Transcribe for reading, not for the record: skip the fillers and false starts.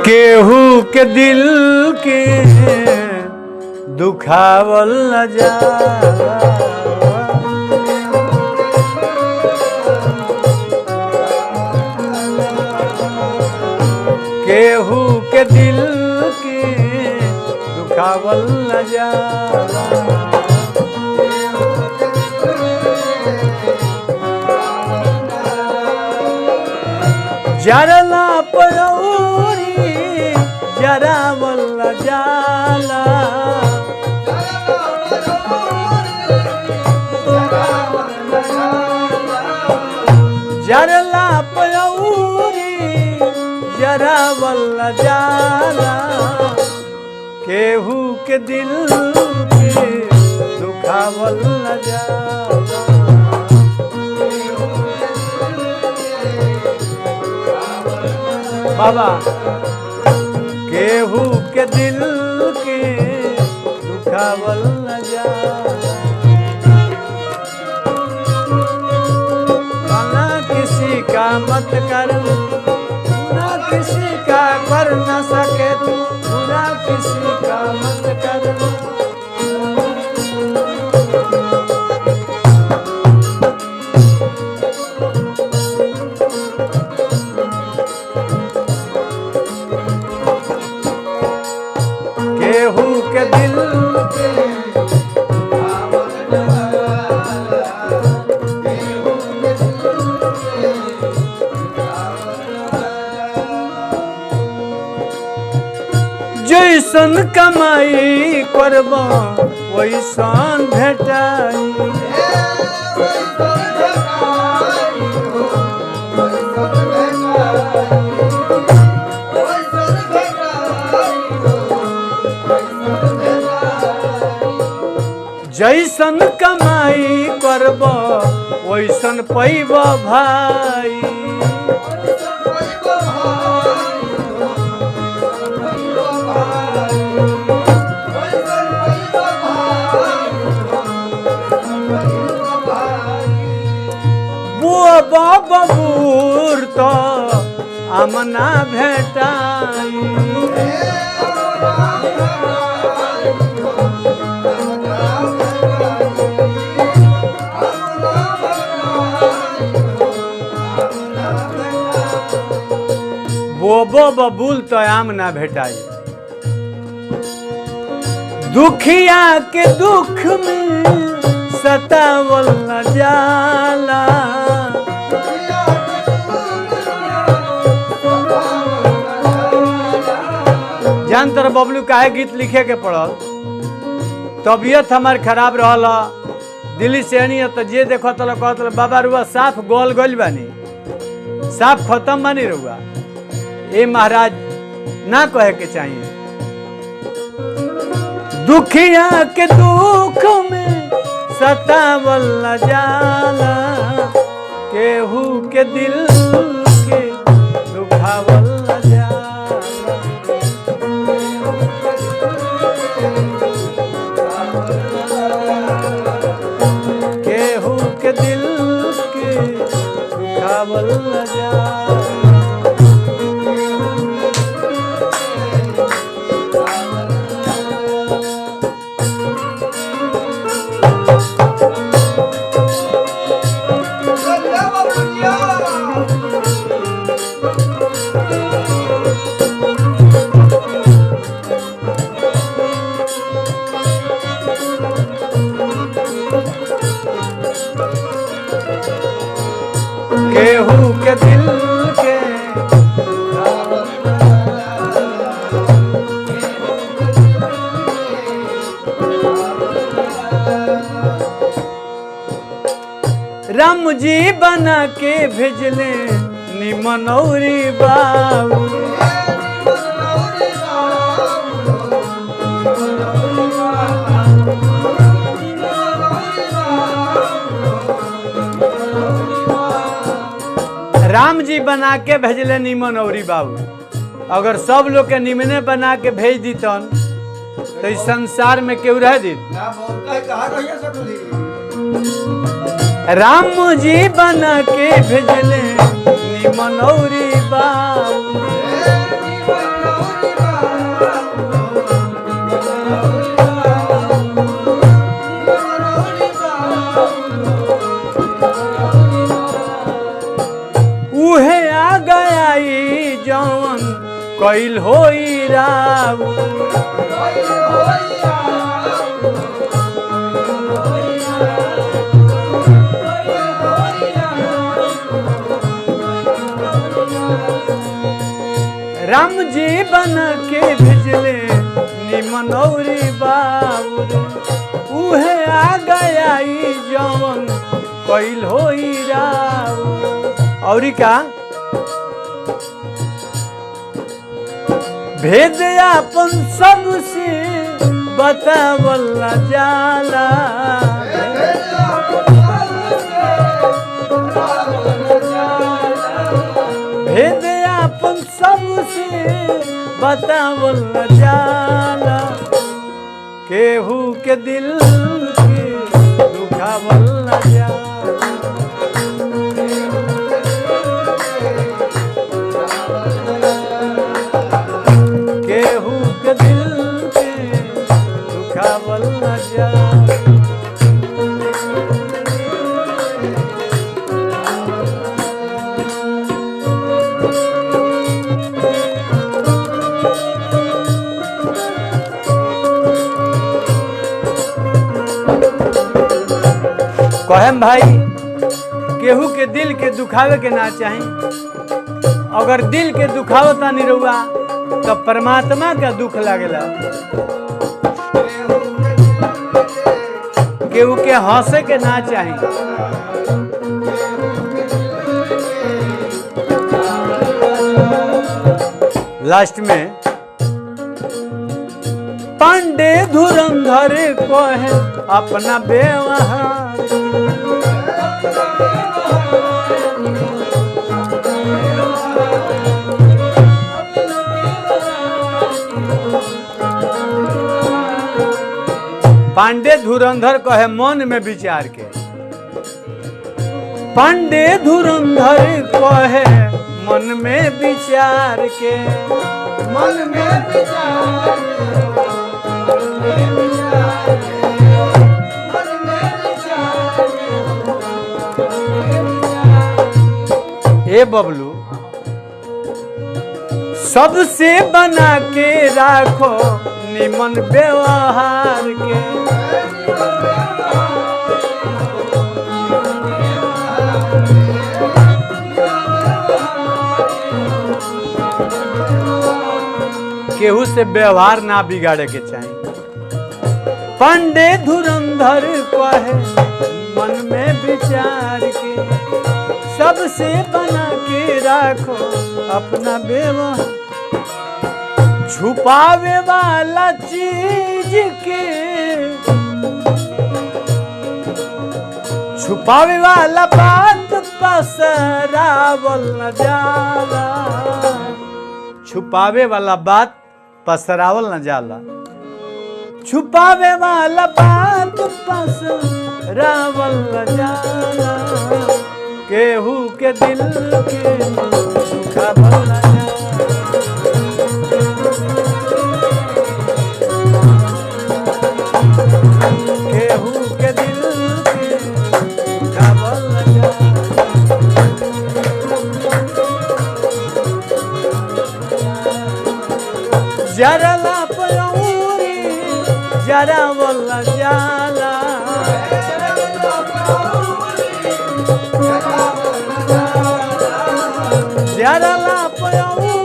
केहू के दिल के दुखावल न जाला। केहू के दिल के दुखावल न जाला। जरला पयौरी जरावल न जाला। जरला पयौरी जरावल न जाला। केहू के दिल के दुखावल न जाला। बाबा केहू के दिल के दुखावल न जाला। ना किसी का मत कर, ना किसी का कर न सके तू, बुरा किसी का मत कर। केहू के दिल के जैसन कमाई करब वैसन भेटाई। जैसन कमाई करब वैसन पैब भाई। बबूर तो आमना भेटाई। बोबो बबूल तो आम ना भेटाई। दुखिया के दुख में सतावल न जाला। जान तर बबलू काहे गीत लिखे के पड़ल। तबियत हमार खराब रहला, दिल्ली से आनी तो जे देखो तो कहत बाबा रुआ साफ गोल गल बानी, साफ खत्म बानी रुआ। ए महाराज ना कहे के चाहिए। दुखिया के दुख में सतावल न जाला। केहू के दिल के दुखावल न जाला। केहू के दिल के दुखावल न जाला। केहू के दिल के राम जी बना के भेजले निमनौरी बाबू। राम जी बना के भेजले निमन औरी बाबू। अगर सब लोग के निमने बना के भेज दीतन तो इस संसार में क्यों रह दी। राम जी बना के भेजले निमन औरी बाबू। कइल होई राऊ राम जी बन के भेजले निमन औरी बाबुर उहे आ गया ई जवन कइल होई राऊ औरी का भेद अपन सबसे बतावल न जाला भेद अपन सबसे बतावल न जाला केहू के दिल के दुखावल न जाला केहू के दिल के दुखावल न जाला कहम भाई केहू के दिल के दुखावे के ना चाही अगर दिल के दुखावता नहीं रहुआ तो परमात्मा का दुख लागेला केहू के हंसे के ना चाही लास्ट में पांडे धुरंधर कहे अपना व्यवहार पांडे धुरंधर कहे मन में विचार के पांडे धुरंधर कहे मन में विचार के मन में विचार ए बबलू सबसे बना के राखो निमन व्यवहार के केहू से व्यवहार ना बिगाड़े के चाहिए पांडे धुरंधर कहे मन में विचार के सबसे बना के राखो अपना व्यवहार छुपावे वाला चीज के छुपावे वाला बात पसरावल न जाला छुपावे वाला बात पसरावल न जाला छुपावे वाला बात पसरावल न जाला केहू के दिल के दुखावल न जाला केहू के दिल के दुखावल न जाला जरला पयौरी जरावल न जाला जरला पयौरी